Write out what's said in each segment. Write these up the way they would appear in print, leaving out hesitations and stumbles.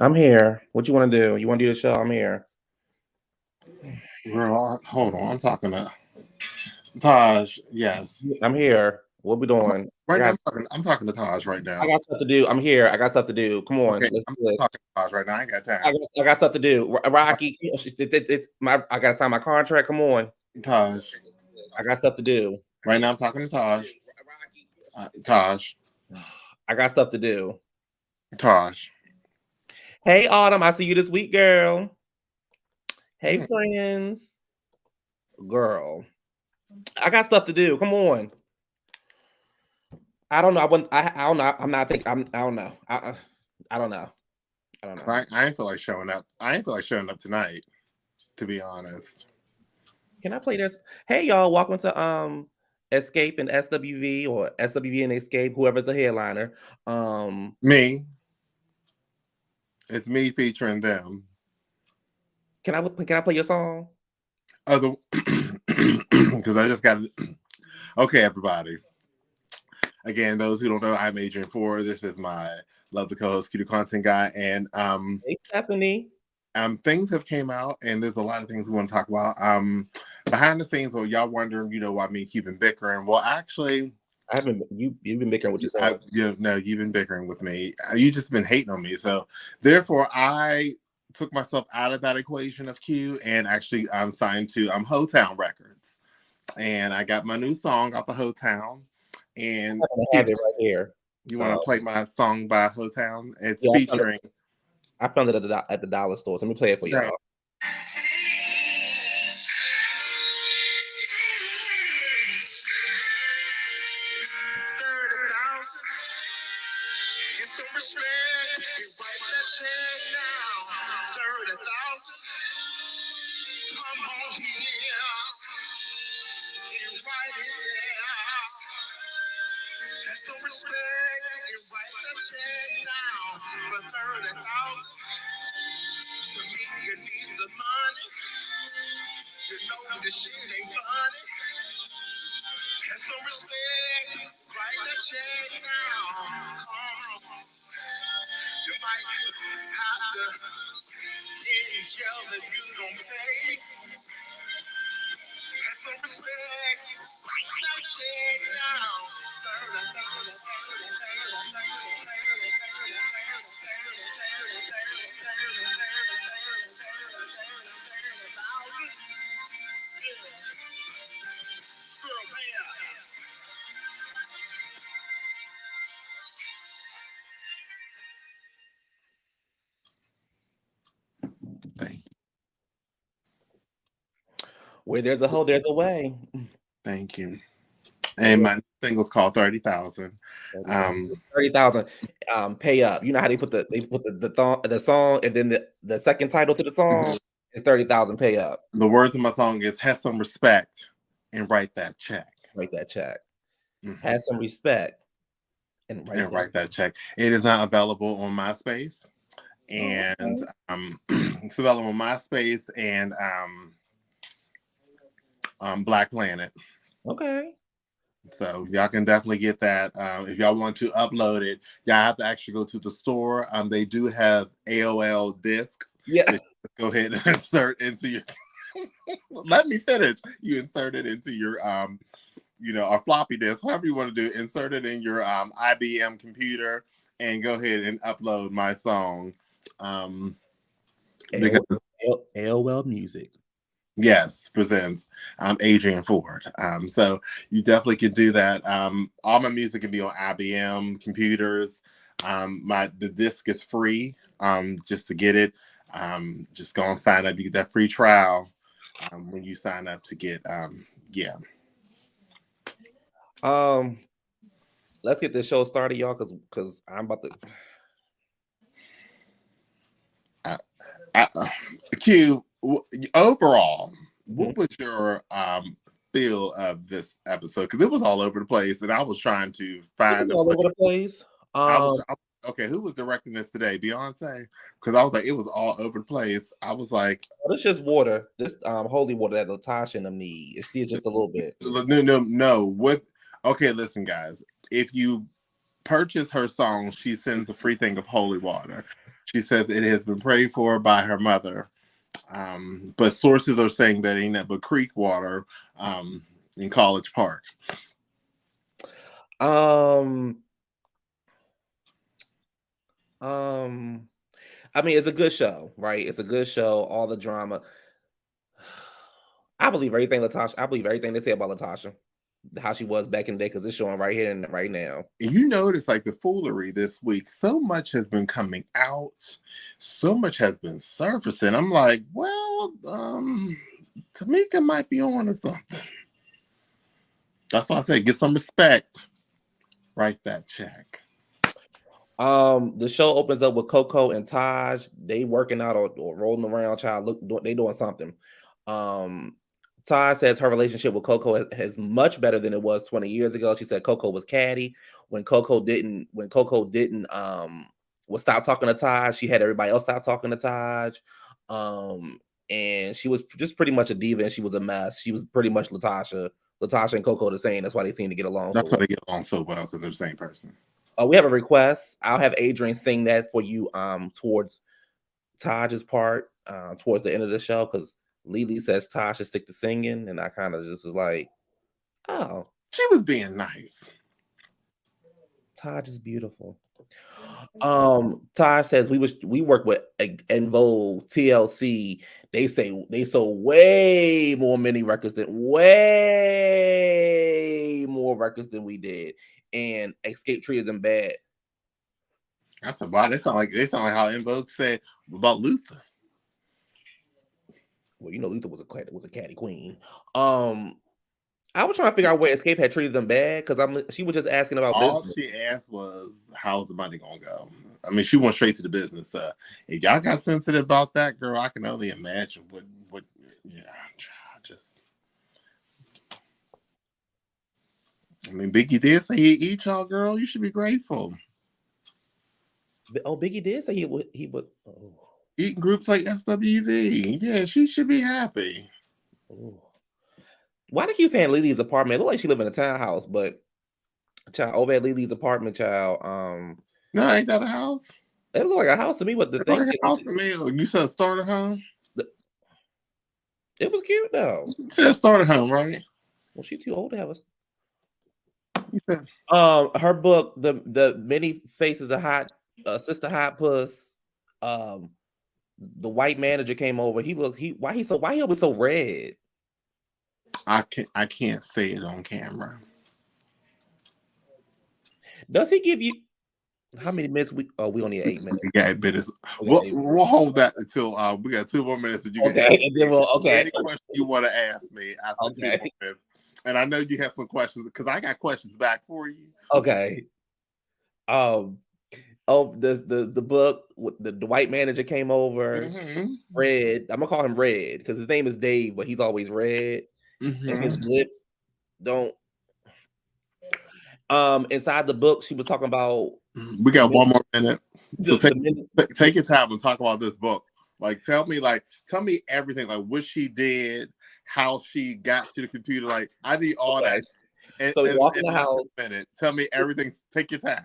I'm here. What you want to do? You want to do the show? I'm here. Girl, hold on. I'm talking to Taj. Yes, I'm here. What we doing? I right now got I'm talking to Taj right I now. got stuff to do. I'm here. I got stuff to do. Come on, Okay, let's I'm do this. talking to Taj right now. I ain't got I time. got, I got stuff to do. Rocky, it's my. I got to sign my contract. Come on. Taj. I got stuff to do. Right now I'm talking to Taj. Taj. I got stuff to do. Taj. Hey, Autumn. I see you this week, girl. Hey, Hmm. friends. Girl. I got stuff to do. Come on. I don't know. I don't know. I'm not thinking. I don't know. I don't know. I don't know. I ain't feel like showing up. I ain't feel like showing up tonight, to be honest. Can I play this? Hey y'all, welcome to Xscape and SWV or SWV and Xscape, whoever's the headliner. Me. It's me featuring them. Can I play your song? Other because I just got okay, everybody. Again, those who don't know, I'm Adrian Ford. This is my lovely co-host, Cutie Content Guy, and Hey Stephanie. things have came out, and there's a lot of things we want to talk about. Behind the scenes, or y'all wondering, why me keep bickering? Well, actually, I haven't you've been bickering with yourself. no, you've been bickering with me. You just been hating on me. So therefore, I took myself out of that equation of Q, and actually, I'm signed to Hotown Records, and I got my new song off of Hotown. And I have it right here. you want to play my song by Hotown? It's Yeah, featuring. I found it at the dollar store. So let me play it for y'all. Where there's a hole, there's a way. Thank you. And my single's called 30,000. 30,000. Pay up. You know how they put the song and then the second title to the song is 30,000. Pay up. The words of my song is "Have some respect and write that check." Write that check. Have some respect and write that check. It is not available on MySpace, and it's available on MySpace and Black Planet. Okay. So y'all can definitely get that. If y'all want to upload it, y'all have to actually go to the store. They do have AOL disc. Yeah. Go ahead and insert into your. Let me finish. You insert it into your a floppy disk, however you want to do it. Insert it in your IBM computer and go ahead and upload my song. AOL Music. Yes, presents Adrian Ford. So you definitely can do that. All my music can be on IBM computers. The disc is free. Just to get it, just go and sign up. You get that free trial when you sign up to get. Let's get this show started, y'all, because I'm about to. Q. Overall, what was your feel of this episode? Because it was all over the place, and I was trying to find all over the place. Okay, who was directing this today? Beyonce? Because I was like, it was all over the place. I was like, this just water. This holy water that LaTocha and them need. You see it just a little bit. No. Okay, listen, guys. If you purchase her song, she sends a free thing of holy water. She says it has been prayed for by her mother. But sources are saying that ain't that but creek water in College Park. I mean, it's a good show, right? It's a good show. All the drama. I believe everything LaTocha. I believe everything they say about LaTocha, how she was back in the day, because it's showing right here and right now. And you notice like the foolery this week. So much has been coming out. So much has been surfacing. I'm like, well, Tamika might be on to something. That's why I say get some respect. Write that check. The show opens up with Coco and Taj. They working out or rolling around, child. Look, they doing something. Taj says her relationship with Coco is much better than it was 20 years ago. She said Coco was catty when Coco didn't stop talking to Taj. She had everybody else stop talking to Taj. And she was just pretty much a diva, and she was a mess. She was pretty much LaTocha and Coco the same. That's why they seem to get along. That's why they get along so well, because they're the same person. We have a request. I'll have Adrian sing that for you towards Taj's part, towards the end of the show, because Lily says Taj should stick to singing, and I kind of just was like, oh. She was being nice. Taj is beautiful. Taj says we work with Envogue, TLC. They say they sold way more records than we did, and Xscape treated them bad. That's about. They sound like how Envogue said about Luther. Well, you know, Luther was a catty queen. I was trying to figure out where Xscape had treated them bad, because she was just asking about all business. She asked was, how's the money gonna go? I mean, she went straight to the business. If y'all got sensitive about that, girl, I can only imagine what I mean, Biggie did say he'd eat y'all, girl. You should be grateful. Oh, Biggie did say he would. Eating groups like SWV. Yeah, she should be happy. Oh. Why do you keep saying Lily's apartment? It look like she live in a townhouse, but child, over at Lily's apartment, child. No, ain't that a house? It look like a house to me. What the thing? Like a house to me. You said starter home. It was cute though. You said starter home, right? Well, she's too old to have her book, the Many Faces of Hot Sister Hot Puss. The white manager came over. Why he always so red? I can't say it on camera. Does he give you how many minutes? We only 8 minutes. Yeah, minutes. We'll hold that until we got 2 more minutes. That you can any question you want to ask me after 2 more minutes. And I know you have some questions, because I got questions back for you. Okay. The book, the white manager came over. Mm-hmm. Red. I'm gonna call him Red because his name is Dave, but he's always red. Mm-hmm. And his lip don't. Inside the book, she was talking about. We got 1 more minute. So take your time and talk about this book. Like, tell me everything. Like, what she did, how she got to the computer. Like, I need all that. And, so walk in the house. Tell me everything. Take your time.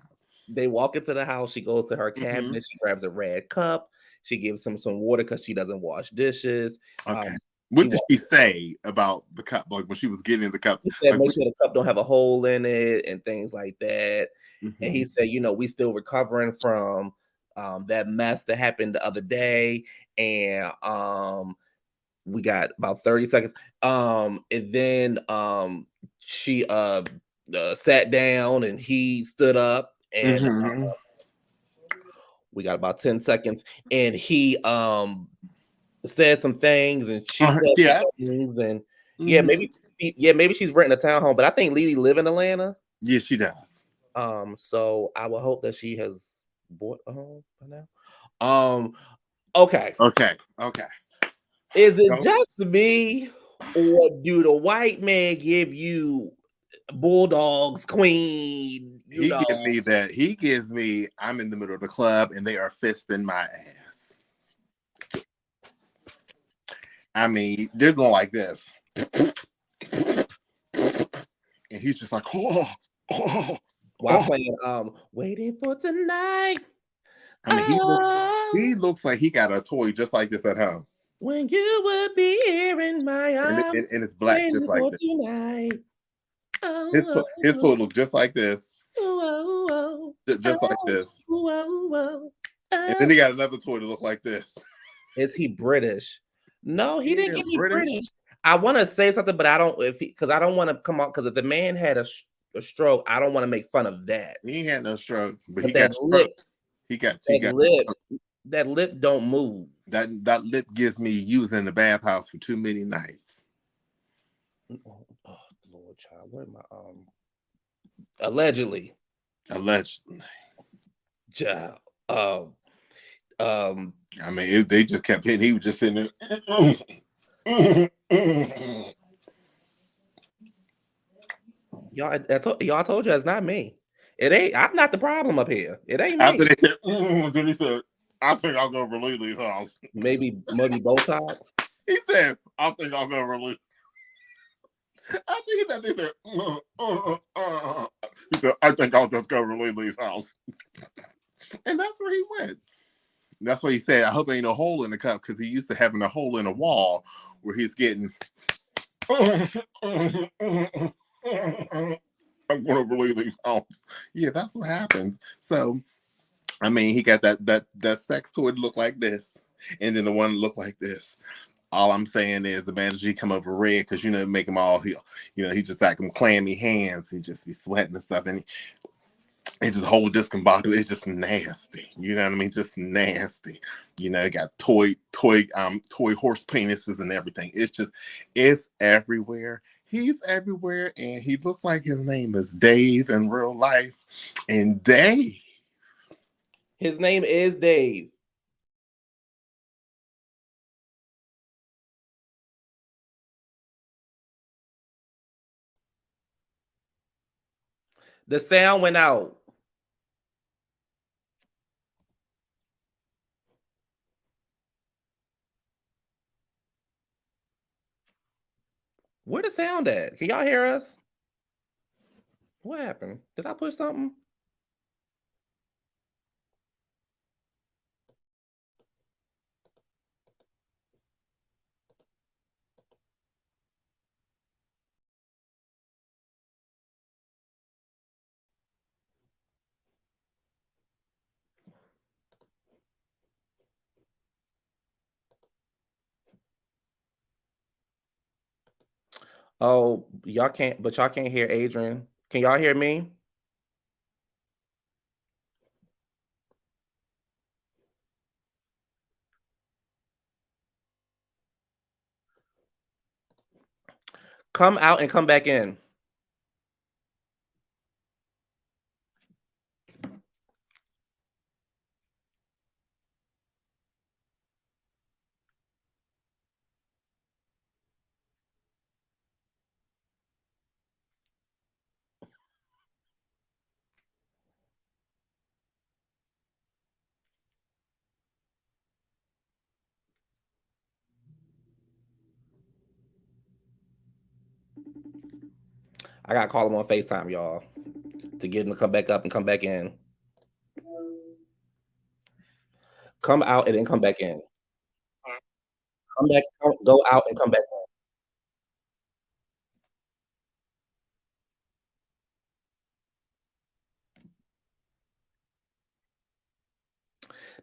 They walk into the house. She goes to her cabinet. Mm-hmm. She grabs a red cup. She gives him some water because she doesn't wash dishes. Okay. What did she say about the cup? Like when she was getting the cup, she said, make sure the cup don't have a hole in it and things like that. Mm-hmm. And he said, we still recovering from that mess that happened the other day. And we got about 30 seconds. And then she sat down and he stood up. And we got about 10 seconds. And he said some things, and she said some things, and maybe she's renting a townhome, but I think Lily live in Atlanta. Yeah, she does. So I will hope that she has bought a home by now. Okay. Is it just me, or do the white man give you bulldogs, queen? He gives me that. He gives me. I'm in the middle of the club, and they are fisting my ass. I mean, they're going like this. And he's just like, while playing Waiting for Tonight. I mean, He looks like he got a toy just like this at home. When you would be here in my arms, and it's black just like this. Tonight. His toy looks just like this. Just like this. And then he got another toy to look like this. Is he British? No, he didn't get me British. I want to say something, but I don't, because I don't want to come out, because if the man had a stroke, I don't want to make fun of that. He ain't had no stroke, but he got lip. That lip don't move. That lip gives me using the bathhouse for too many nights. Oh Lord, child, where am I? Allegedly. Child. I mean, they just kept hitting. He was just sitting there. Y'all told you it's not me. It ain't. I'm not the problem up here. It ain't After me. they said, then he said, "I think I'll go over Lily's house." Maybe Botox. He said, "I think I'll go over Lily." I think that they said, he said, "I think I'll just go over Lily's house," and that's where he went. That's what he said. I hope there ain't no hole in the cup, because he used to having a hole in a wall where he's getting. I'm going to believe these homes. Yeah, that's what happens. So, I mean, he got that sex toy to look like this, and then the one look like this. All I'm saying is the manager come over red because make him all he just like him clammy hands. He just be sweating and stuff, and it just whole discombobulated. It's just nasty. You know what I mean? Just nasty. It got toy horse penises and everything. It's everywhere. He's everywhere, and he looks like his name is Dave in real life. And Dave. His name is Dave. The sound went out. Where the sound at? Can y'all hear us? What happened? Did I push something? Oh, y'all can't hear Adrian. Can y'all hear me? Come out and come back in. I gotta call him on FaceTime, y'all, to get him to come back up and come back in. Come out and then come back in. Come back, go out and come back in.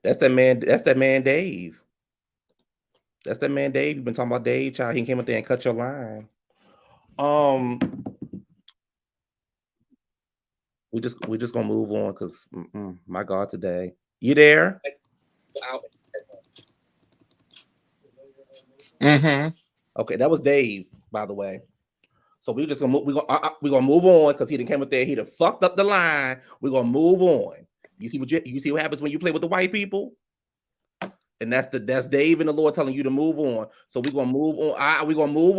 That's that man Dave. That's that man Dave. You've been talking about Dave, child. He came up there and cut your line. We just gonna move on because my God, today. You there? Mm-hmm. Okay, that was Dave, by the way. So we just gonna move. We gonna move on because he done came up there. He done fucked up the line. We're gonna move on. You see what happens when you play with the white people? And that's Dave and the Lord telling you to move on. So we're gonna move on. We're gonna move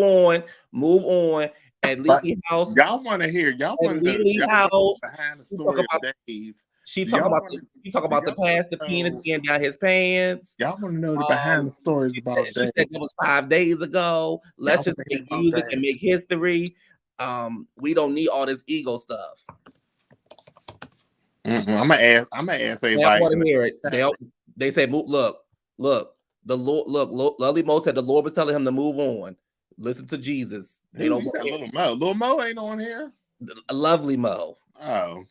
on. At Lily House. Y'all want to hear? Y'all want to know House behind the story of Dave? She talk about the past, the penis getting down his pants. Y'all want to know the behind the stories about Dave? She said it was 5 days ago. Let's just make music and make history. We don't need all this ego stuff. I'm gonna ask. They don't want to hear it. They say, look. The Lord, look. Lovely Mo said the Lord was telling him to move on. Listen to Jesus. They don't want Little Mo. Little Mo ain't on here. Lovely Mo. Oh.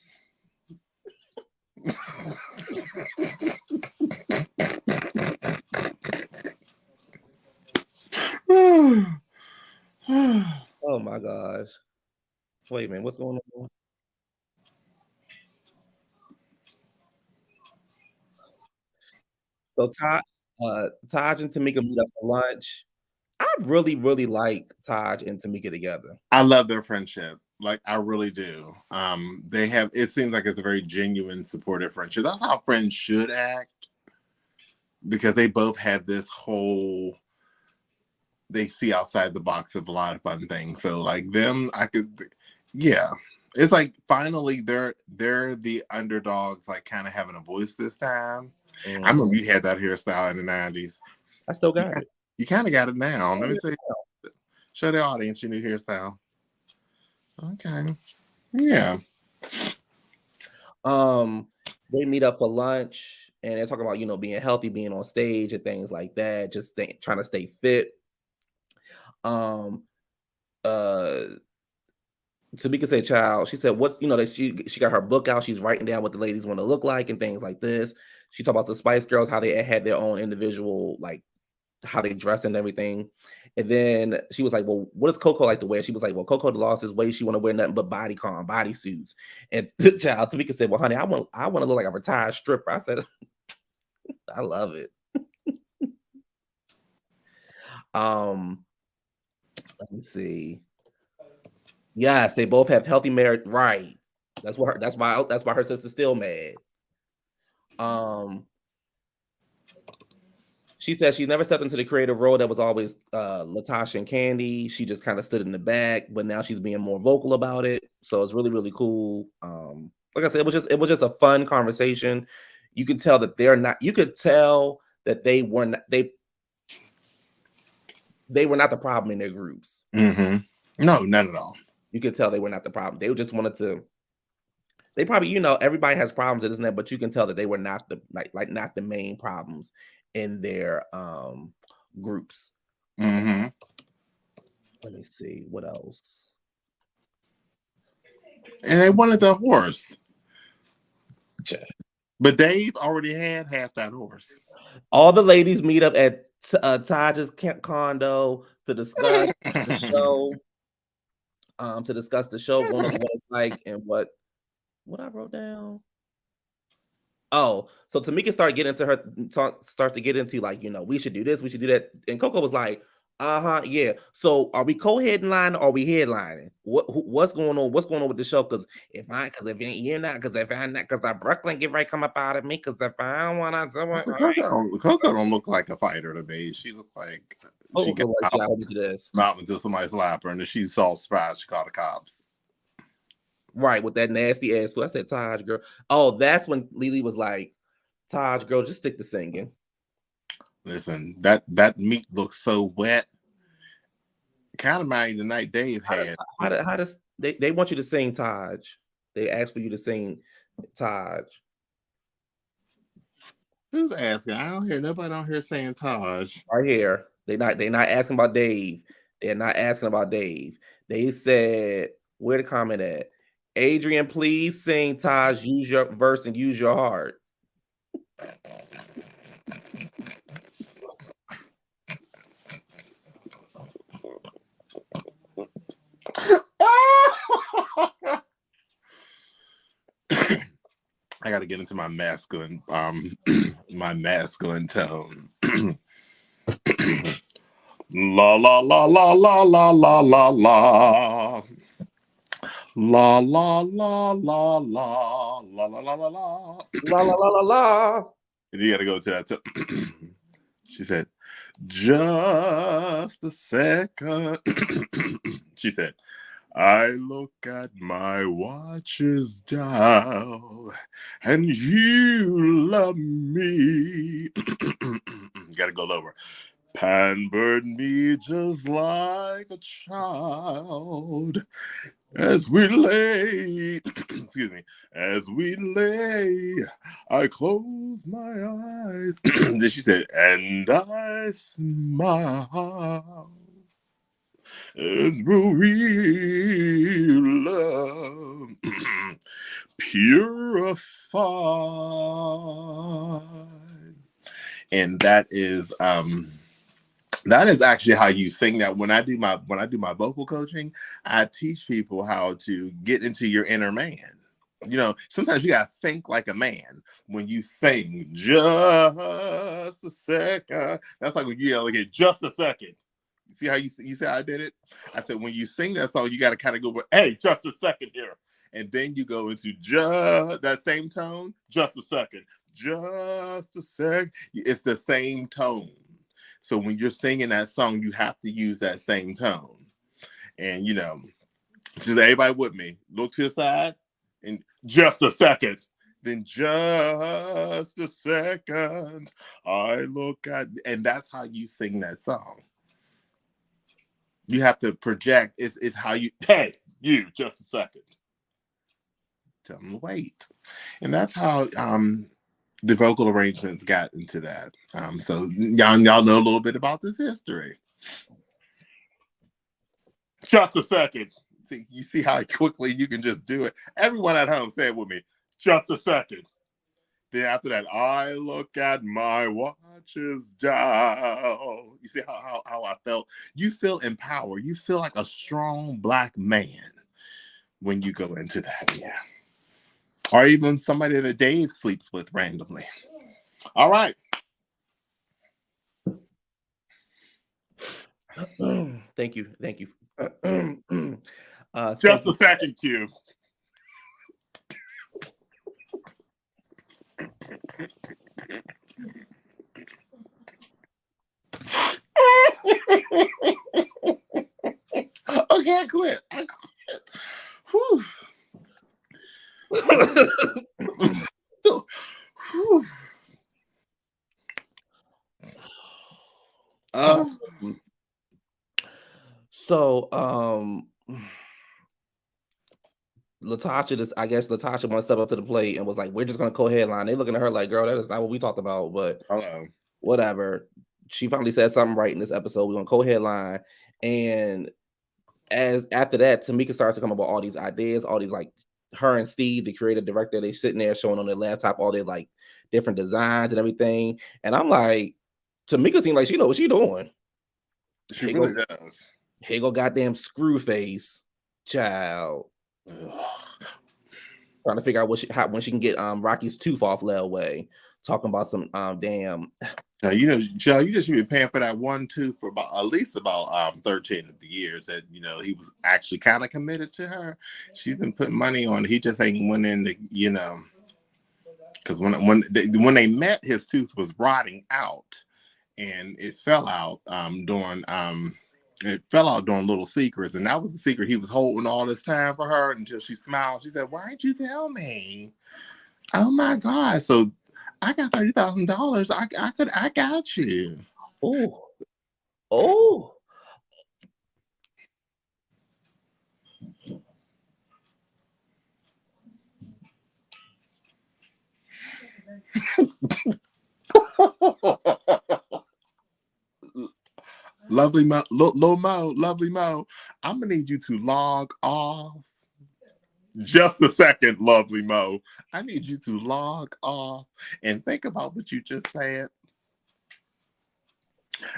Oh my gosh. Wait a minute, what's going on? So Taj and Tamika meet up for lunch. I really, really like Taj and Tamika together. I love their friendship. Like, I really do. They have, it seems like it's a very genuine, supportive friendship. That's how friends should act, because they both have this whole, they see outside the box of a lot of fun things. So like them, yeah. It's like finally they're the underdogs, like kind of having a voice this time. I remember you had that hairstyle in the 90s. I still got it. You kind of got it now. Let me see. Show the audience your new hairstyle. Okay. Yeah. They meet up for lunch and they're talking about, being healthy, being on stage and things like that, just trying to stay fit. Tamika said, child, she said, what's, that she got her book out. She's writing down what the ladies want to look like and things like this. She talked about the Spice Girls, how they had their own individual, like how they dressed and everything. And then she was like, well, what does Coco like to wear? She was like, well, Coco lost his weight. She want to wear nothing but bodysuits. And child, Tamika said, well, honey, I want to look like a retired stripper. I said, I love it. Let me see. Yes, they both have healthy marriage. Right. That's why her sister's still mad. She said she never stepped into the creative role that was always LaTocha and Candy. She just kind of stood in the back, but now she's being more vocal about it. So it's really, really cool. Like I said, it was just a fun conversation. You could tell that you could tell that they were not the problem in their groups. Mm-hmm. No, none at all. You could tell they were not the problem. They just wanted to. They probably, everybody has problems, isn't it? But you can tell that they were not the not the main problems in their groups. Mm-hmm. Let me see what else. And they wanted the horse. But Dave already had half that horse. All the ladies meet up at Taj's condo to discuss the show. To discuss the show, what it's like, and what I wrote down. Oh, so Tamika starts to get into like, we should do this, we should do that, and Coco was like, yeah. So are we co-headlining or are we headlining? What's going on? What's going on with the show? Because if Brooklyn get right come up out of me, because if I don't want to do it, Coco don't look like a fighter to me. She looked like she got out until somebody slapped her, and then she saw surprise. She called the cops. Right, with that nasty ass. So I said, Taj, girl. Oh, that's when Lily was like, Taj, girl, just stick to singing. Listen, that meat looks so wet. Kind of mind the night Dave had. How does they want you to sing Taj? They asked for you to sing Taj. Who's asking? I don't hear nobody on here saying Taj. Right here. They're not asking about Dave. They're not asking about Dave. They said, where the comment at? Adrian, please sing Taj, use your verse and use your heart. I got to get into my masculine tone. La la la la la la la la la. La la la la la la la la la la la la la la la. And you gotta go to that too. She said, just a second. She said, I look at my watch's dial and you love me. Gotta go lower. Pampered me just like a child. As we lay, excuse me, as we lay, I close my eyes. Then she said, and I smile. And real love purified. And that is actually how you sing that. When I do my vocal coaching, I teach people how to get into your inner man. You know, sometimes you gotta think like a man when you sing. Just a second. That's like when you yell again. Just a second. You see how you see how I did it? I said when you sing that song, you got to kind of go, hey, just a second here, and then you go into just that same tone. Just a second. Just a sec. It's the same tone. So when you're singing that song, you have to use that same tone. And you know, just everybody with me. Look to the side and just a second. Then just a second, I look at, and that's how you sing that song. You have to project. It's how you, hey, you, just a second. Tell them to wait. And that's how the vocal arrangements got into that. So y'all know a little bit about this history. Just a second. See, you see how quickly you can just do it. Everyone at home, say it with me. Just a second. Then after that, I look at my watch's dial. You see how I felt? You feel empowered. You feel like a strong Black man when you go into that. Yeah. Or even somebody that Dave sleeps with randomly. All right. Thank you. Just a second, Q. Okay, I quit. Whew. Whew. So LaTocha, I guess LaTocha want to step up to the plate and was like, we're just gonna co-headline. They looking at her like, girl, that is not what we talked about, but whatever. She finally said something right in this episode. We're gonna co-headline. And after that, Tamika starts to come up with all these ideas, all these like her and Steve, the creative director, they sitting there showing on their laptop all their like different designs and everything. And I'm like, Tamika seems like she knows what she's doing. She really does. Here go goddamn screw face, child. Trying to figure out when she can get Rocky's tooth off Lelway. Talking about some damn. You know, Joe, you just should be paying for that one tooth for at least 13 of the years that he was actually kind of committed to her. She's been putting money on. He just ain't went in to, because when they met, his tooth was rotting out, and it fell out during Little Secrets, and that was the secret he was holding all this time for her until she smiled. She said, "Why'd you tell me?" Oh my God! So I got $30,000. I got you. Oh. Lovely Mo, lovely Mo. I'm gonna need you to log off. Just a second, lovely Mo. I need you to log off and think about what you just said.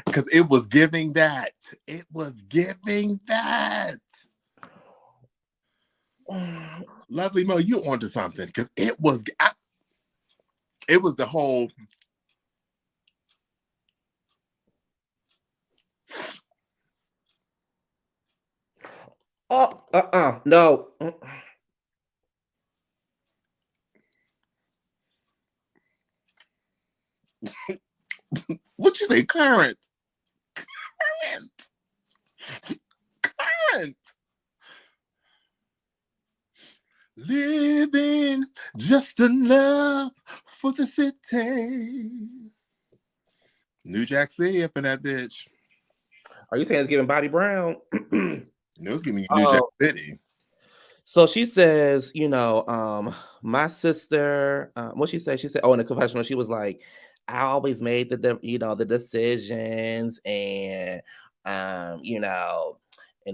Because it was giving that. It was giving that. Lovely Mo, you onto something. Because it was the whole. Oh, no. What'd you say? Current. Living just enough for the city. New Jack City up in that bitch. Are you saying it's giving Bobby Brown? It's giving you New Jack City. So she says, my sister, what she said, oh, in the confessional, she was like, I always made the decisions and, and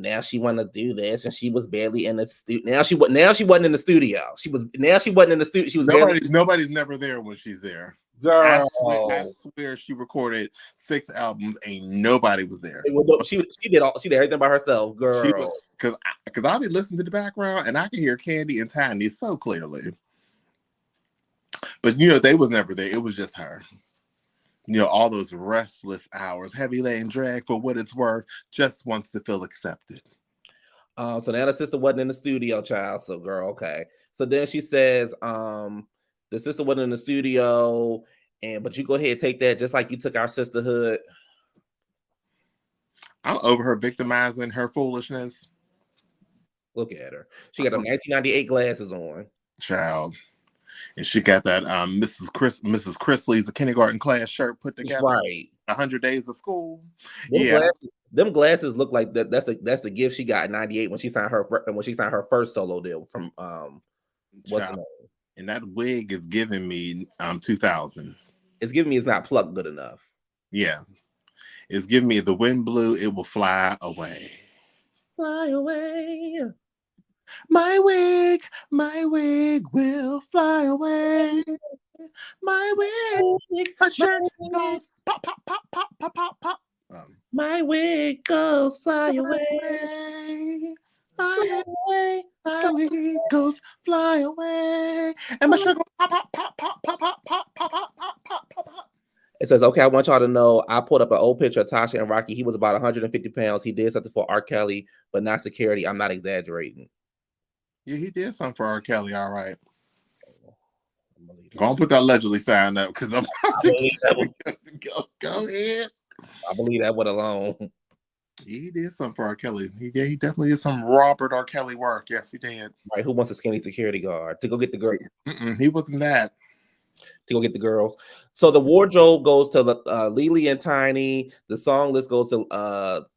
now she want to do this, and she was barely in the studio. Now she wasn't in the studio. She wasn't in the studio. She was nobody's never there when she's there. Girl, I swear she recorded 6 albums. Ain't nobody was there. She did everything by herself, girl. Because I'll be listening to the background and I can hear Candy and Tiny so clearly. But they was never there. It was just her. All those restless hours, heavy laying drag for what it's worth, just wants to feel accepted. So now the sister wasn't in the studio, child. So girl, okay. So then she says, the sister wasn't in the studio, but you go ahead and take that just like you took our sisterhood. I'm over her victimizing her foolishness. Look at her. She got the 1998 glasses on. Child. And she got that Mrs. Chrisley's the kindergarten class shirt put together. Right. 100 Days of School. Them glasses look like that. That's the gift she got in '98 when she signed her first solo deal from what's the name? And that wig is giving me 2000. It's giving me it's not plucked good enough. Yeah. It's giving me the wind blew, it will fly away. Fly away. My wig will fly away. My wig, my shirt goes pop, pop, pop, pop, pop, pop, pop. My wig goes fly away. My wig goes fly away. And my shirt goes pop, pop, pop, pop, pop, pop, pop, pop, pop, pop, pop, pop. It says, okay, I want y'all to know, I pulled up an old picture of Tasha and Rocky. He was about 150 pounds. He did something for R. Kelly, but not security. I'm not exaggerating. Yeah, he did something for R. Kelly, all right. Go on, put that allegedly sign up, because I'm go ahead. I believe that one alone. He did something for R. Kelly. He definitely did some Robert R. Kelly work. Yes, he did. Right, who wants a skinny security guard to go get the girl? He wasn't that. To go get the girls. So the wardrobe goes to Lily and Tiny. The song list goes to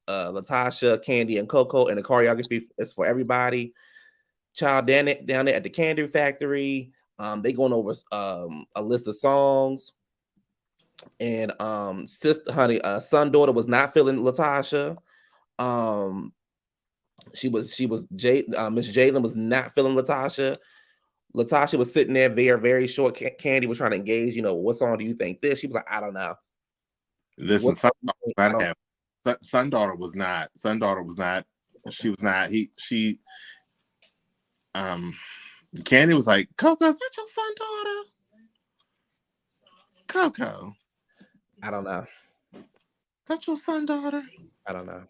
LaTocha, Candy, and Coco, and the choreography is for everybody. Child down there at the Candy Factory. They going over a list of songs. And son daughter was not feeling LaTocha. Miss Jalen was not feeling LaTocha. LaTocha was sitting there very, very short. Candy was trying to engage, what song do you think this? She was like, I don't know. Listen, son daughter was not. She was not. Candy was like, Coco, is that your son daughter? Coco. I don't know. Is that your son daughter? I don't know.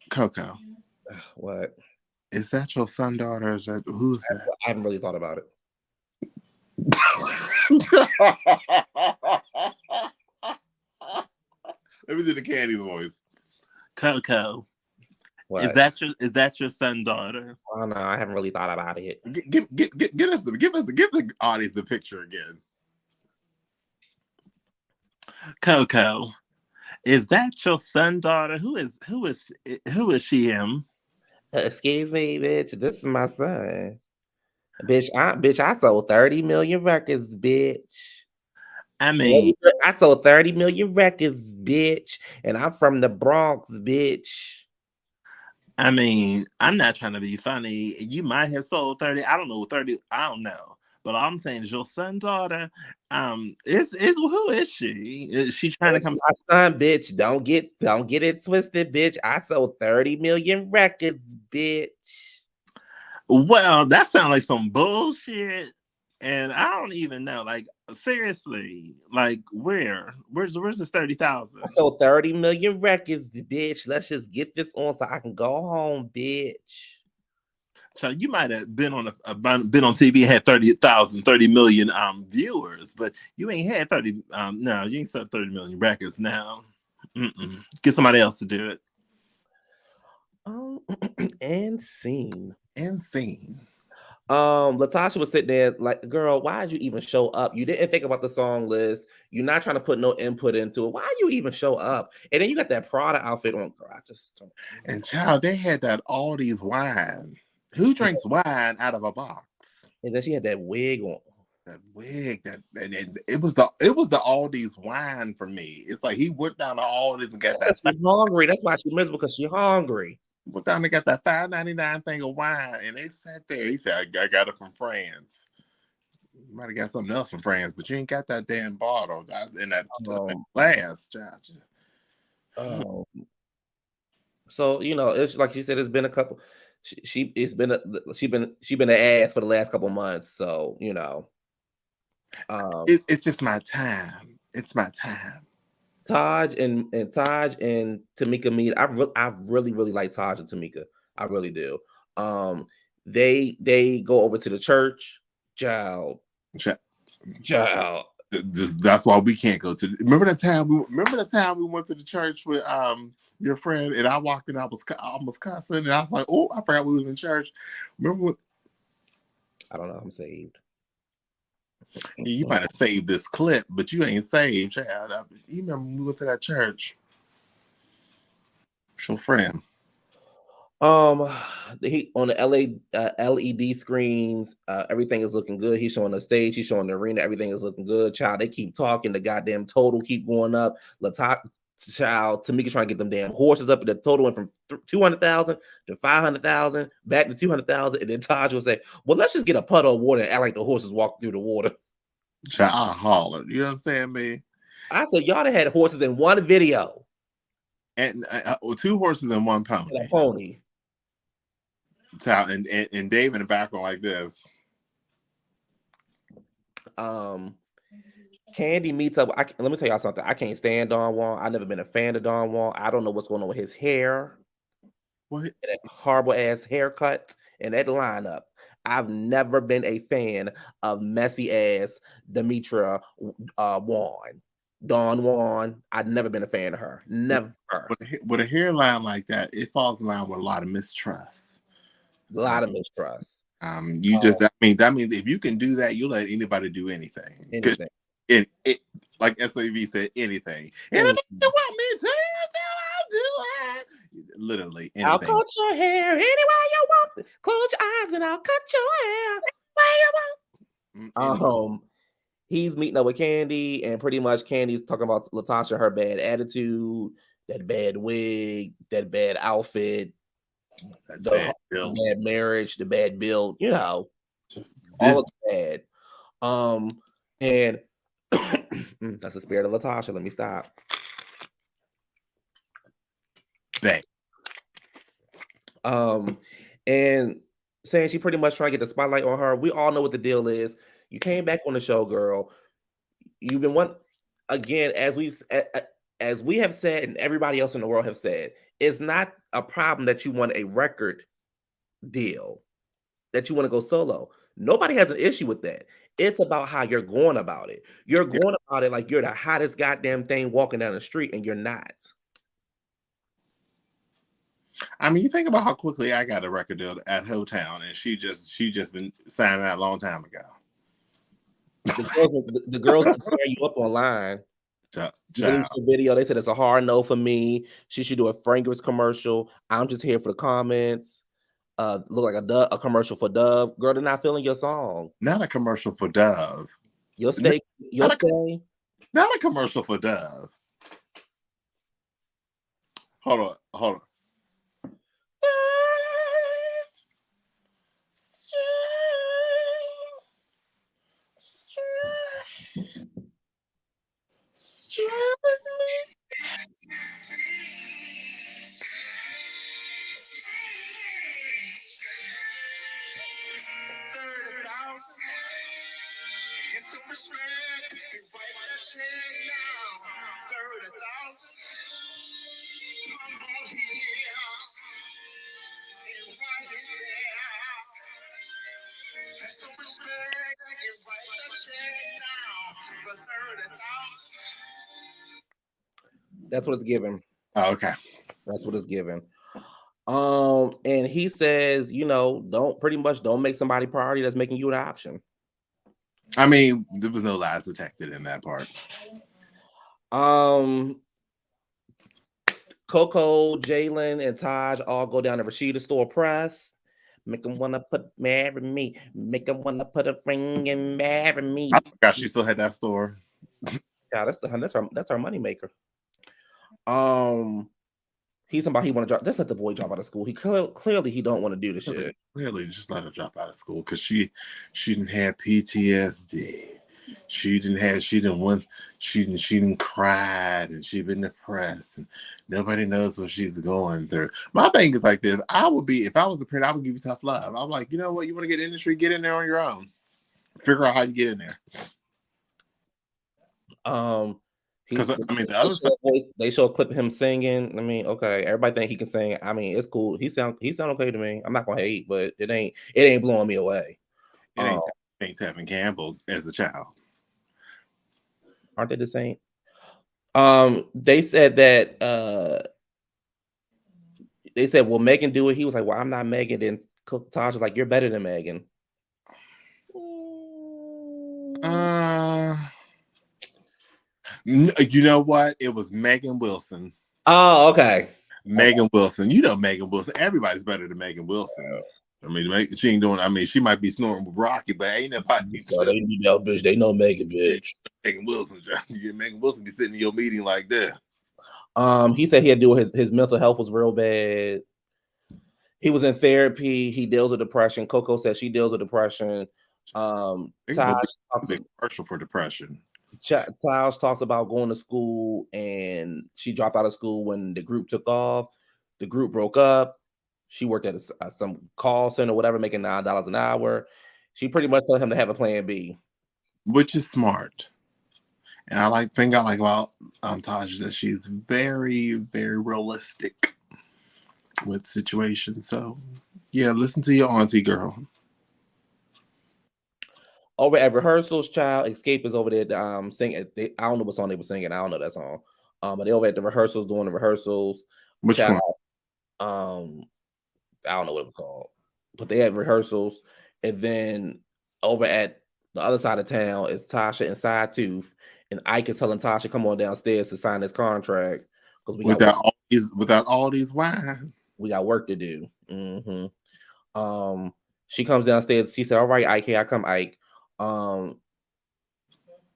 Coco. What? Is that your son daughter? Is that who's that? I haven't really thought about it. Let me do the Candy's voice. Coco. What? Is that your son daughter? Oh no, I haven't really thought about it. Give the audience the picture again. Coco, is that your son daughter? Who is she him? Excuse me, bitch. This is my son. Bitch, I sold 30 million records, bitch. I mean, I sold 30 million records, bitch. And I'm from the Bronx, bitch. I mean, I'm not trying to be funny. You might have sold 30. I don't know, 30. I don't know. But all I'm saying is your son daughter, who is she? Is she trying to come? My son, bitch. Don't get it twisted, bitch. I sold 30 million records, bitch. Well, that sounds like some bullshit. And I don't even know. Like, seriously, like where's this 30,000? I sold 30 million records, bitch. Let's just get this on so I can go home, bitch. So you might have been on TV and had 30 million viewers, but you ain't had 30. No, you ain't sold 30 million records now. Get somebody else to do it. And scene. LaTocha was sitting there like, girl, why did you even show up? You didn't think about the song list. You're not trying to put no input into it. Why you even show up? And then you got that Prada outfit on. Girl, I just don't. And child, they had that Aldi's wine. Who drinks wine out of a box? And then she had that wig on. That wig, it was the Aldi's wine for me. It's like he went down to Aldi's and got that. She's hungry. That's why she's miserable, because she's hungry. Went down and got that $5.99 thing of wine, and they sat there. He said, "I got it from France. You might have got something else from France, but you ain't got that damn bottle in that glass, child." So it's like she said. It's been a couple. She's been an ass for the last couple months. So it's just my time. It's my time. Taj and Tamika meet. I really like Taj and Tamika. I really do. They go over to the church. Child. That's why we can't go to. Remember the time we went to the church with your friend, and I walked in. I was almost cussing, and I was like, "Oh, I forgot we was in church." Remember what? I don't know. I'm saved. You might have saved this clip, but you ain't saved, child. You remember when we went to that church? Your friend. He on the LED screens, everything is looking good. He's showing the stage, he's showing the arena, everything is looking good. Child, they keep talking, the goddamn total keep going up. Child, Tamika trying to get them damn horses up, and the total went from 200,000 to 500,000, back to 200,000, and then Taj will say, "Well, let's just get a puddle of water and act like the horses walk through the water." Child, I hollered. You know what I'm saying, man? I said, y'all done had horses in one video, and 2 horses and 1 pony. And a pony. Child, and Dave in the background like this. Candy meets up. Let me tell y'all something. I can't stand Don Juan. I've never been a fan of Don Juan. I don't know what's going on with his hair. What? That horrible ass haircut and that lineup. I've never been a fan of messy ass Demetra Juan. Don Juan. I've never been a fan of her. Never. With a hairline like that, it falls in line with a lot of mistrust. A lot of mistrust. That means if you can do that, you let anybody do anything. Anything. It like SWV said, anything. And if you want me to, I'll do it. Literally anything. I'll cut your hair anywhere you want. Close your eyes and I'll cut your hair anywhere you want. He's meeting up with Candy, and pretty much Candy's talking about LaTocha, her bad attitude, that bad wig, that bad outfit, the bad marriage, the bad build, all of bad. And that's the spirit of LaTocha. Let me stop. Bang. And saying she pretty much trying to get the spotlight on her. We all know what the deal is. You came back on the show, girl. You've been again, as we have said, and everybody else in the world have said, it's not a problem that you want a record deal, that you want to go solo. Nobody has an issue with that. It's about how you're going about it. You're going about it like you're the hottest goddamn thing walking down the street, and you're not. I mean, you think about how quickly I got a record deal at Hotown, and she just been signing out a long time ago. The girls tear you up online. The video, they said it's a hard no for me. She should do a fragrance commercial. I'm just here for the comments. Look like a commercial for Dove. Girl, they're not feeling your song. Not a commercial for Dove. You'll stay. Not a commercial for Dove. Hold on. That's what it's given. Oh, okay. That's what it's given. And he says, don't make somebody priority that's making you an option. I mean, there was no lies detected in that part. Coco, Jalen, and Taj all go down to Rashida's store press. Make them wanna marry me. Make them wanna put a ring and marry me. I forgot she still had that store. Yeah, that's our money maker. He's somebody he want to drop. Just let the boy drop out of school. He clearly he don't want to do the shit. Clearly, just let her drop out of school because she didn't have PTSD. She didn't cried and she been depressed and nobody knows what she's going through. My thing is like this. If I was a parent, I would give you tough love. I'm like, you know what? You want to get in the industry, get in there on your own. Figure out how you get in there. Because they show a clip of him singing. I mean, okay, everybody think he can sing. I mean, it's cool. He sound okay to me. I'm not gonna hate, but it ain't blowing me away. It ain't Tevin Campbell as a child. Aren't they the same? They said that they said, "Will Megan do it?" He was like, "Well, I'm not Megan." Then Taj was like, "You're better than Megan." You know what? It was Megan Wilson. Oh, okay. Megan Wilson. You know Megan Wilson. Everybody's better than Megan Wilson. I mean, she ain't doing. I mean, she might be snorting with Rocky, but ain't nobody. They know, bitch. They know Megan, bitch. Megan Wilson. Megan Wilson be sitting in your meeting like that. He said he had to do his mental health was real bad. He was in therapy. He deals with depression. Coco said she deals with depression. Taj big commercial for depression. Taj talks about going to school and she dropped out of school when the group took off. The group broke up. She worked at some call center or whatever, making $9 an hour. She pretty much told him to have a plan B, which is smart. And I like about Taj that she's very, very realistic with situations. So yeah, listen to your auntie, girl. Over at rehearsals, child, Xscape is over there singing. I don't know what song they were singing. I don't know that song. But they over at the rehearsals doing the rehearsals. Which child, one? I don't know what it was called, but they had rehearsals, and then over at the other side of town is Tasha and Side-Tooth, and Ike is telling Tasha come on downstairs to sign this contract because without all these wine, we got work to do. Mm-hmm. She comes downstairs. She said, "All right, Ike, here I come, Ike."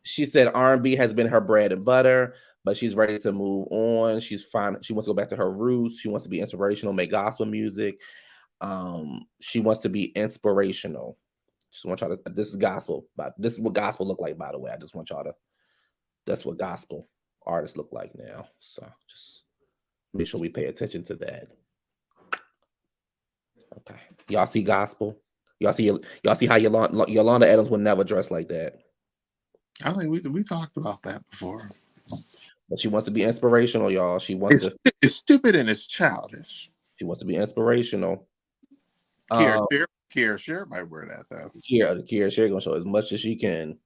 She said R&B has been her bread and butter, but she's ready to move on. She's fine. She wants to go back to her roots. She wants to be inspirational, make gospel music. She wants to be inspirational. Just want y'all to. This is gospel, but this is what gospel look like. By the way, I just want y'all to. That's what gospel artists look like now. So just make sure we pay attention to that. Okay, y'all see gospel. Y'all see how Yolanda Adams would never dress like that. I think we talked about that before. But she wants to be inspirational, y'all. She wants to. It's stupid and it's childish. She wants to be inspirational. Kiera Sher might wear that though. Kiera Sher gonna show as much as she can.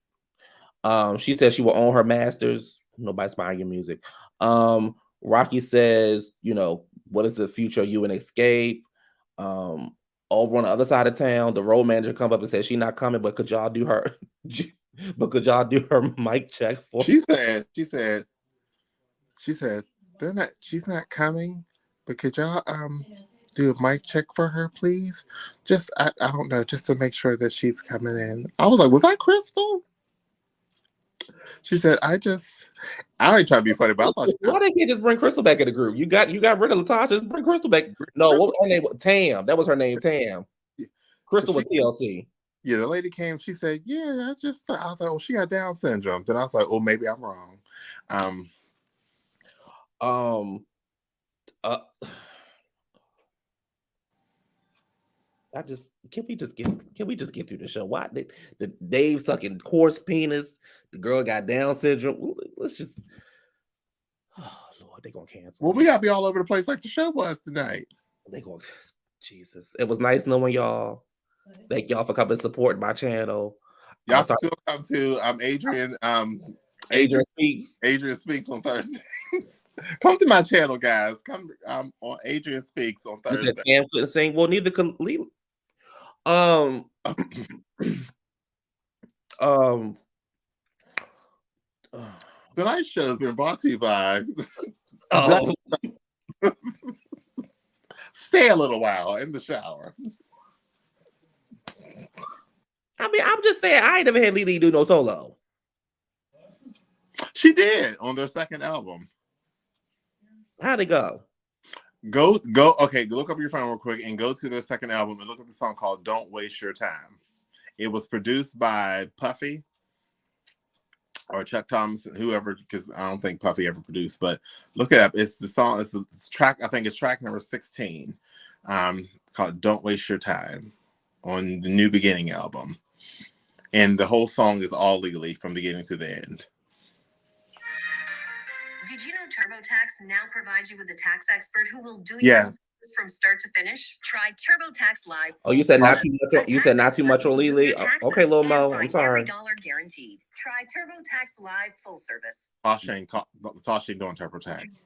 She says she will own her masters. Nobody's buying your music. Rocky says, what is the future of you and Xscape? Over on the other side of town, the road manager come up and says she's not coming, but could y'all do her? Mic check for? She said, they're not. She's not coming, but could y'all do a mic check for her, please? Just I don't know, just to make sure that she's coming in. I was like, was that Crystal? She said, I ain't trying to be funny, but I thought why they can't just bring Crystal back in the group? You got rid of LaTocha, just bring Crystal back. No, what was her name? Tam. That was her name, Tam. Crystal was TLC. Yeah, the lady came. She said, "Yeah, I was like, oh, she got Down syndrome." Then I was like, "Oh, maybe I'm wrong." Can we just get through the show? Why the Dave sucking coarse penis? The girl got Down syndrome. Let's just. Oh Lord, they gonna cancel. Well, we gotta be all over the place like the show was tonight. They going. Jesus, it was nice knowing y'all. Thank y'all for coming and supporting my channel. Y'all still come to Adrian. Adrian speaks on Thursdays. Come to my channel, guys. Come on Adrian Speaks on Thursday. You said Cam couldn't sing. Well, neither could Lily. Um, Tonight's show has been brought to you by Stay a little while in the shower. I mean, I'm just saying, I ain't never had Lily do no solo. She did on their second album. How'd it go? Go. Okay, look up your phone real quick and go to their second album and look at the song called "Don't Waste Your Time." It was produced by Puffy or Chuck Thomas, whoever, because I don't think Puffy ever produced. But look it up. It's the song. It's track. I think it's track number 16, called "Don't Waste Your Time" on the New Beginning album, and the whole song is all legally from beginning to the end. Did you know TurboTax now provides you with a tax expert who will do your taxes from start to finish? Try TurboTax Live. Oh, you said not too much. You said not too much on Lily. Okay, Lil Mo. I'm sorry. $1 guaranteed. Try TurboTax Live full service. LaTocha ain't doing TurboTax.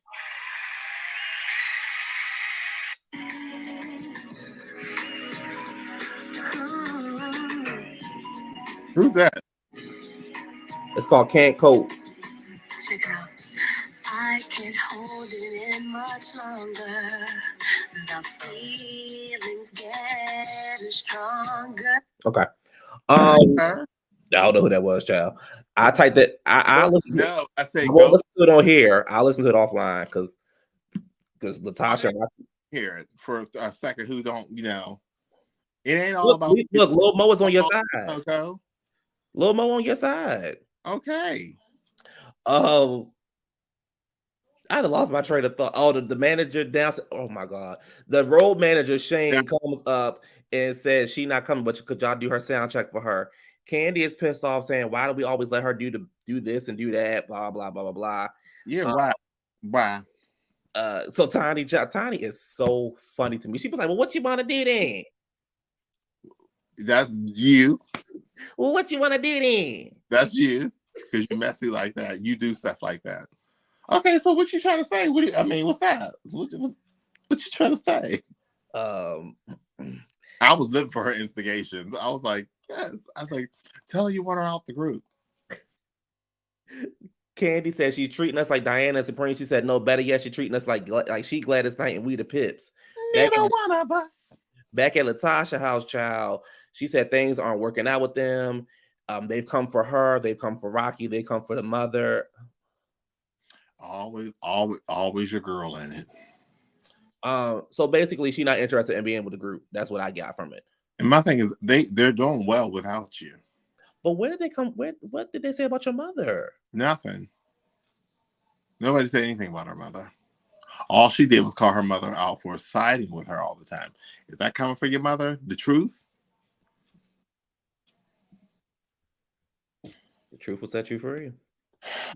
Who's that? It's called Can't Cope. Check it out. I can't hold it in much longer. The feelings getting stronger. Okay. I don't know who that was, child. I typed it. I listened to it. I say I won't listen to it on here. I'll listen to it offline because LaTocha hear it for a second. Who don't it ain't all about. Look, Lil Mo is on your side. Okay. Lil Mo on your side. Okay. I'd have lost my train of thought. Oh, the manager down. Oh my God, the road manager Shane comes up and says she not coming, but could y'all do her sound check for her? Candy is pissed off, saying, "Why do we always let her do this and do that?" Blah blah blah blah blah. Yeah, why? So Tiny is so funny to me. She was like, "Well, what you want to do then?" That's you. Well, what you want to do then? That's you, because you're messy like that. You do stuff like that. Okay, so what you trying to say? What's that? What you trying to say? I was living for her instigations. I was like, yes. I was like, tell her you want her out the group. Candy said she's treating us like Diana Supreme. She said, no, better yet, she's treating us like she Gladys Knight and we the Pips. Neither one of us. Back at LaTocha house, child, she said things aren't working out with them. They've come for her. They've come for Rocky. They come for the mother. Always your girl in it. So basically, she's not interested in being with the group. That's what I got from it. And my thing is, they're doing well without you. But where did they come? What did they say about your mother? Nothing. Nobody said anything about her mother. All she did was call her mother out for siding with her all the time. Is that coming for your mother? The truth? The truth will set you free.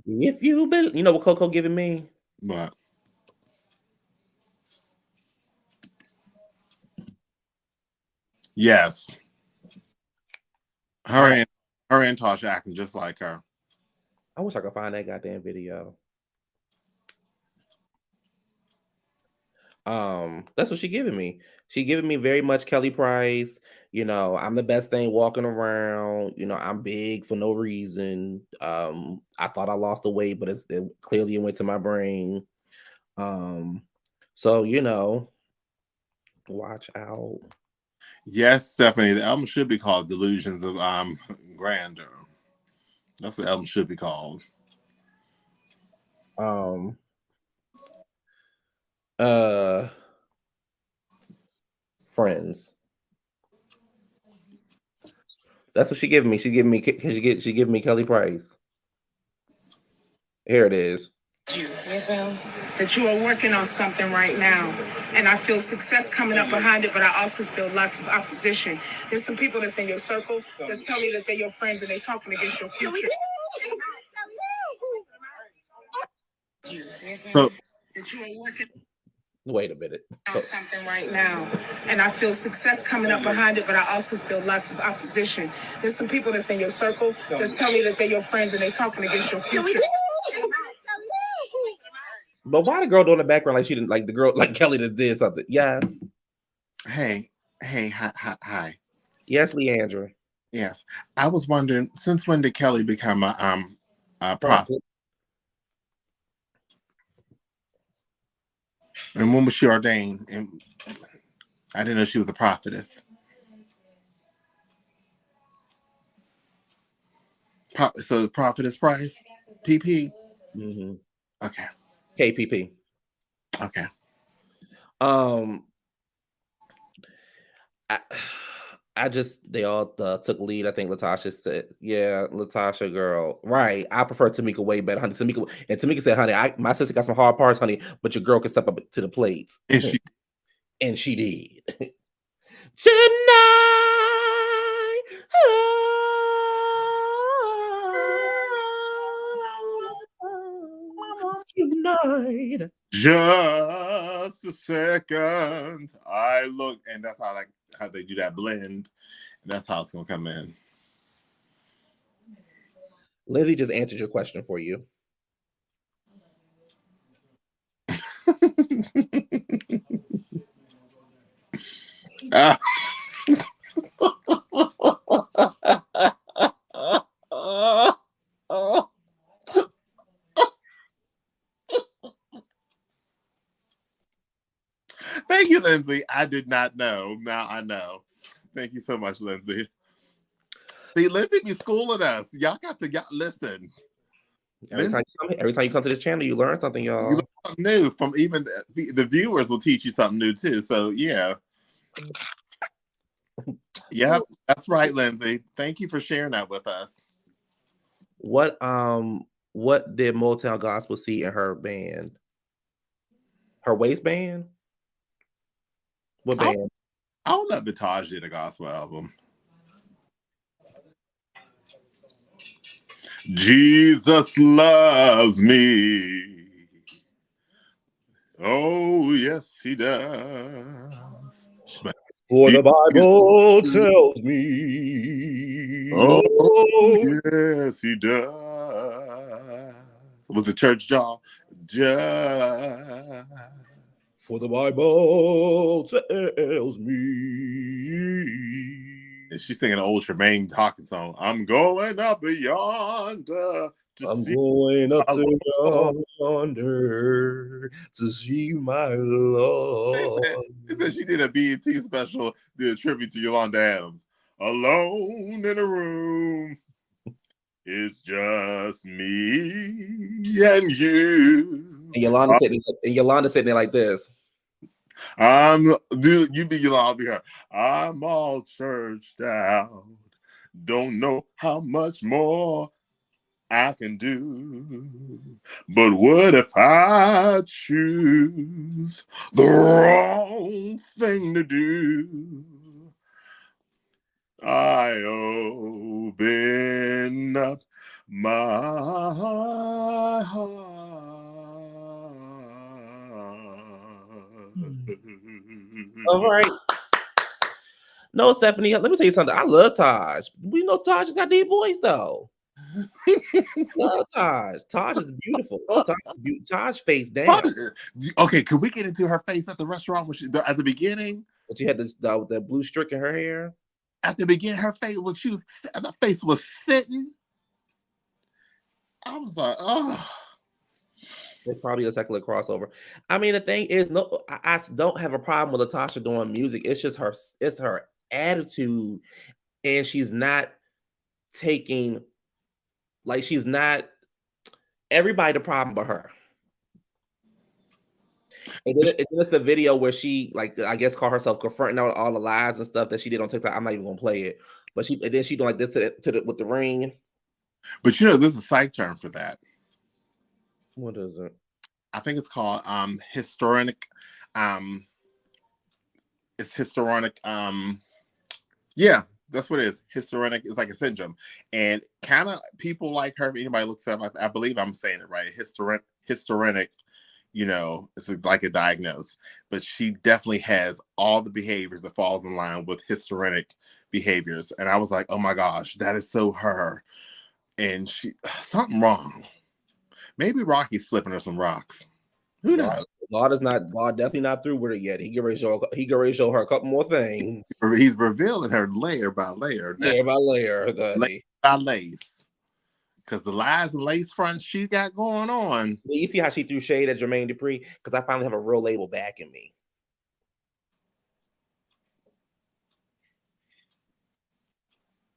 If you believe, you know what Coco giving me? What? Yes. Her and Tasha acting just like her. I wish I could find that goddamn video. That's what she giving me. She giving me very much Kelly Price. I'm the best thing walking around. I'm big for no reason. I thought I lost the weight, but it clearly went to my brain. So watch out. Yes, Stephanie, the album should be called Delusions of Grandeur. That's what the album should be called. Friends. That's what she giving me. She giving me Kelly Price. Here it is. Yes, ma'am. That you are working on something right now. And I feel success coming up behind it, but I also feel lots of opposition. There's some people that's in your circle that's telling you that they're your friends and they're talking against your future. Yes, ma'am. That you are working Wait a minute. on something right now. And I feel success coming up behind it, but I also feel lots of opposition. There's some people that's in your circle that's telling you that they're your friends and they're talking against your future. But why the girl doing the background like she didn't like the girl like Kelly that did something? Yes. Hey, hi. Yes, Leandra. Yes, I was wondering, since when did Kelly become a prophet? And when was she ordained? And I didn't know she was a prophetess. So prophetess price, PP. Mm-hmm. Okay. KPP. Okay. I just they all took lead. I think LaTocha said, "Yeah, LaTocha girl, right? I prefer Tamika way better, honey." Tamika said, "Honey, my sister got some hard parts, honey, but your girl can step up to the plates." And she did. Tonight, tonight. Just a second. I look, and that's how they do that blend. And that's how it's gonna come in. Lizzie just answered your question for you. Thank you, Lindsay. I did not know. Now I know. Thank you so much, Lindsay. See, Lindsay be schooling us. Y'all got to listen. Every time you come to this channel, you learn something, y'all. You learn something new from even the viewers will teach you something new too. So yeah. Yep, that's right, Lindsay. Thank you for sharing that with us. What did Motown Gospel see in her band? Her waistband? What band? I don't know if LaTocha did a gospel album. Jesus loves me. Oh, yes, he does. For the Bible tells me. Oh, yes, he does. Was the church jaw? For the Bible tells me. And she's singing an old Tremaine Hawkins song. I'm going up yonder. Going up to yonder to see my Lord. He said she did a BET special, did a tribute to Yolanda Adams. Alone in a room, it's just me and you. And Yolanda sitting there like this. You be Yolanda here. I'm all churched out. Don't know how much more I can do. But what if I choose the wrong thing to do? I open up my heart. All right. No, Stephanie, let me tell you something. I love Taj. We know Taj has got deep voice, though. Love Taj. Taj is beautiful. Taj face down. Okay, could we get into her face at the restaurant at the beginning? But she had the blue streak in her hair. At the beginning, her face was sitting. I was like, oh. It's probably a secular crossover. I mean, the thing is, no, I don't have a problem with LaTocha doing music. It's just it's her attitude, and she's not taking, like, she's not everybody the problem but her. And then it's a video where she, like, I guess, called herself confronting all the lies and stuff that she did on TikTok. I'm not even gonna play it, but she doing like this with the ring. But you know, there's a psych term for that. What is it? I think it's called histrionic. It's histrionic. Yeah, that's what it is. Histrionic is like a syndrome, and kind of people like her. If anybody looks up, I believe I'm saying it right. Histrionic. You know, it's like a diagnosis, but she definitely has all the behaviors that falls in line with histrionic behaviors. And I was like, oh my gosh, that is so her. And something wrong. Maybe Rocky's slipping her some rocks. Who knows? God definitely not through with her yet. He get ready to show her a couple more things. He's revealing her layer by layer. Layer by layer, lace by lace. Because the lies and lace fronts she got going on. You see how she threw shade at Jermaine Dupri? Because I finally have a real label backing me.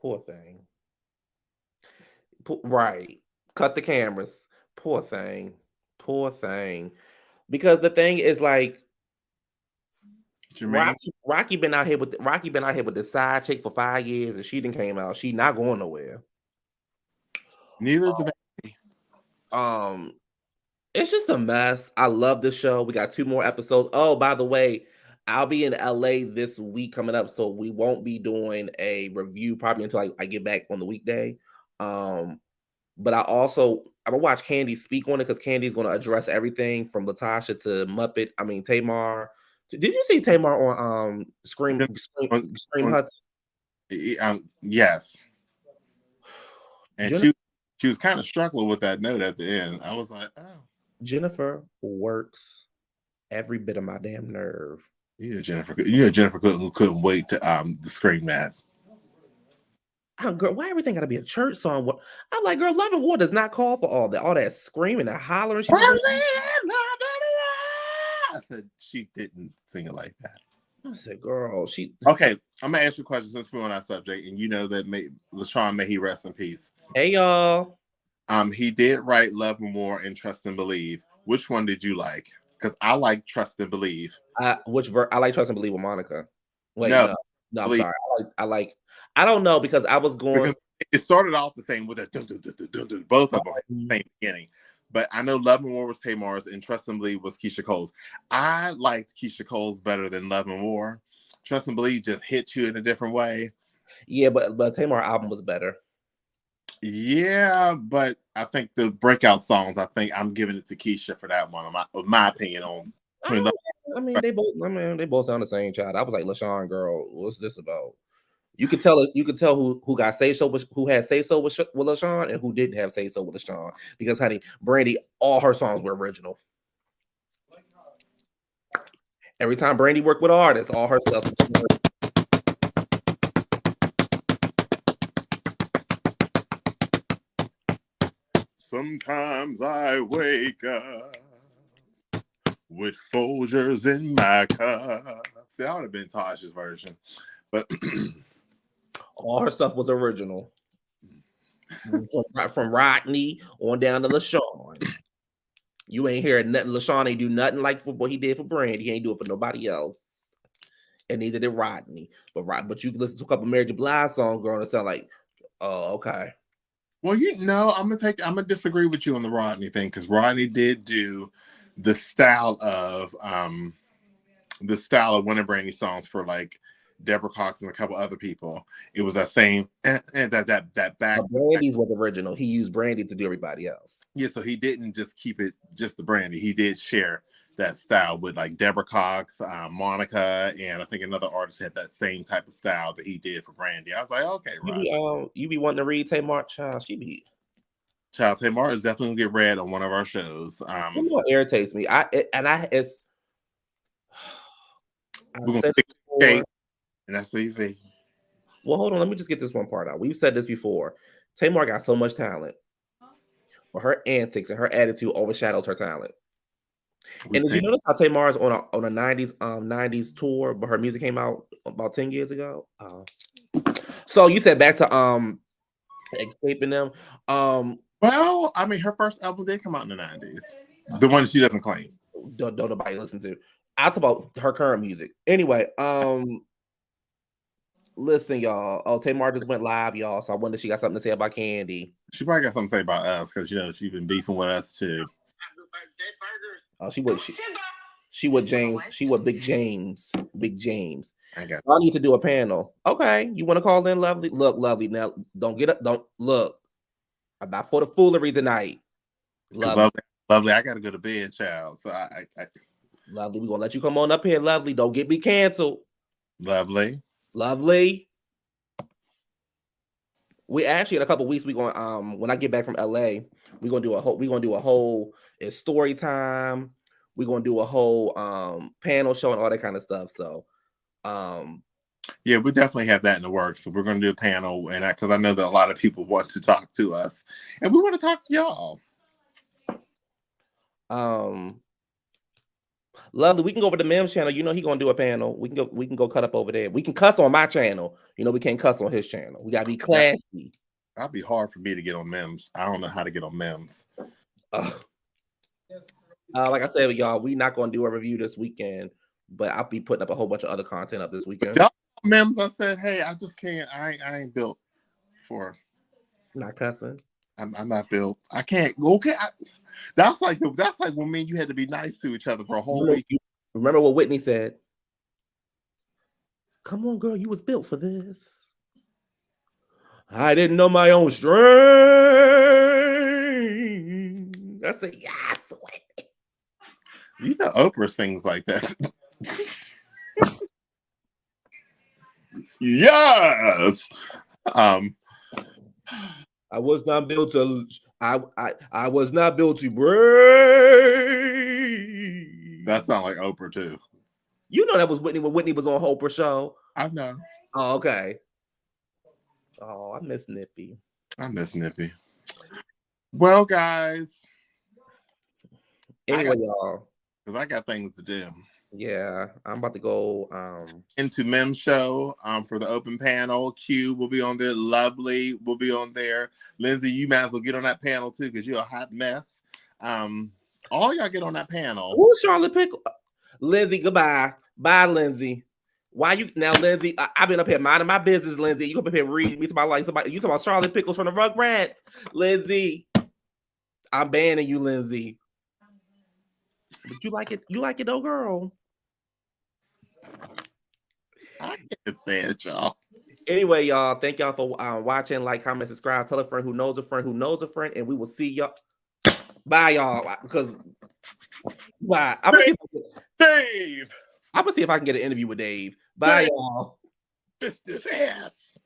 Poor thing. Right. Cut the cameras. Poor thing. Poor thing. Because the thing is like Jermaine. Rocky been out here with the side chick for 5 years and she didn't came out. She not going nowhere. Neither is the baby. It's just a mess. I love the show. We got 2 more episodes. Oh, by the way, I'll be in LA this week coming up, so we won't be doing a review probably until I get back on the weekday. But I'm gonna watch Candy speak on it because Candy's gonna address everything from LaTocha to Muppet. I mean Tamar. Did you see Tamar on Scream Hudson? Yes. And she was kind of struggling with that note at the end. I was like, oh. Jennifer works every bit of my damn nerve. Jennifer couldn't wait to scream that. Oh, girl, why everything gotta be a church song? I'm like, girl, Love and War does not call for all that screaming and hollering. I said she didn't sing it like that. I said, girl, Okay, I'm gonna ask you a question since we're on that subject, and you know that LaShawn, may he rest in peace. Hey y'all. He did write Love and War and Trust and Believe. Which one did you like? Because I like Trust and Believe. I like Trust and Believe with Monica. Wait, no, I'm sorry. I don't know because I was going. It started off the same with a dun, dun, dun, dun, dun, dun, both of them same beginning. But I know Love and War was Tamar's and Trust and Believe was Keisha Cole's. I liked Keisha Cole's better than Love and War. Trust and Believe just hit you in a different way. Yeah, but Tamar album was better. Yeah, but I think the breakout songs, I think I'm giving it to Keisha for that one. My opinion on. They both sound the same, child. I was like, LaShawn, girl, what's this about? You could tell who got say so, who had say so with LaShawn and who didn't have say so with LaShawn. Because honey, Brandy, all her songs were original. Every time Brandy worked with artists, all her stuff was original. Sometimes I wake up with Folgers in my cup. See, that would have been Tasha's version, but all her stuff was original. From Rodney on down to LaShawn. You ain't hearing nothing. LaShawn ain't do nothing like for what he did for Brandy. He ain't do it for nobody else. And neither did Rodney. But you can listen to a couple Mary J. Blige songs, girl, and it sound like, oh, okay. Well, I'm gonna disagree with you on the Rodney thing because Rodney did do the style of one of Brandy's songs for like Deborah Cox and a couple other people. It was that same and that back. Brandy's was original. He used Brandy to do everybody else. Yeah, so he didn't just keep it just the Brandy. He did share that style with like Deborah Cox, Monica, and I think another artist had that same type of style that he did for Brandy. I was like, okay, right. You be wanting to read Tamar? Child, Tamar is definitely gonna get read on one of our shows. It irritates me. We're gonna pick Xscape and SWV. Well, hold on. Let me just get this one part out. We've said this before. Tamar got so much talent, but her antics and her attitude overshadows her talent. And did you notice how Tamar is on a 90s tour, but her music came out about 10 years ago? So you said back to Xscape and them. Well, I mean, her first album did come out in the 90s. The one she doesn't claim. Don't nobody listen to. I'll talk about her current music. Anyway, listen, y'all. Oh, Tamar just went live, y'all. So I wonder if she got something to say about Candy. She probably got something to say about us because she's been beefing with us too. Oh, she with James. She with Big James. Big James. I need to do a panel. Okay, you want to call in, Lovely? Look, Lovely. Now, don't get up. Don't look. I'm not for the foolery tonight. Lovely. I gotta go to bed, child. So I Lovely, we're gonna let you come on up here, Lovely. Don't get me canceled. Lovely. We actually in a couple weeks we going when I get back from LA, we're gonna do a whole it's story time. we're gonna do a whole panel show and all that kind of stuff. So yeah, we definitely have that in the works. So we're gonna do a panel, and because I know that a lot of people want to talk to us, and we want to talk to y'all. Lovely, we can go over to Mim's channel. You know he gonna do a panel. We can go cut up over there. We can cuss on my channel. You know we can't cuss on his channel. We gotta be classy. That'd be hard for me to get on Mims. I don't know how to get on Mims. Like I said, y'all, we not gonna do a review this weekend, but I'll be putting up a whole bunch of other content up this weekend. But Mims, I said, hey, I just can't. I ain't built for not cussing. I'm not built. I can't. Okay, that's like when me and you had to be nice to each other for a whole week. Remember what Whitney said? Come on, girl, you was built for this. I didn't know my own strength. I said, yes, Whitney. You know, Oprah sings like that. Yes. I was not built to. I was not built to break. That sounds like Oprah too. You know that was Whitney when Whitney was on Oprah show. I know. Oh, okay. Oh, I miss Nippy. Well, guys. Anyway, y'all. Because I got things to do. Yeah, I'm about to go into Mim's show for the open panel. Q will be on there. Lovely will be on there. Lindsay, you might as well get on that panel too because you're a hot mess. All y'all get on that panel. Who's Charlotte Pickle? Lindsay, goodbye. Bye, Lindsay. Why you now, Lindsay? I've been up here minding my business, Lindsay. You up here reading me to my life. Somebody, you talking about Charlotte Pickles from the Rugrats, Lindsay? I'm banning you, Lindsay. But you like it? You like it, though, girl? I can't say it, y'all. Anyway, y'all, thank y'all for watching. Like, comment, subscribe. Tell a friend who knows a friend who knows a friend, and we will see y'all. Bye, y'all. Because bye. Dave. I'm gonna see if I can get an interview with Dave. Bye, y'all. This ass.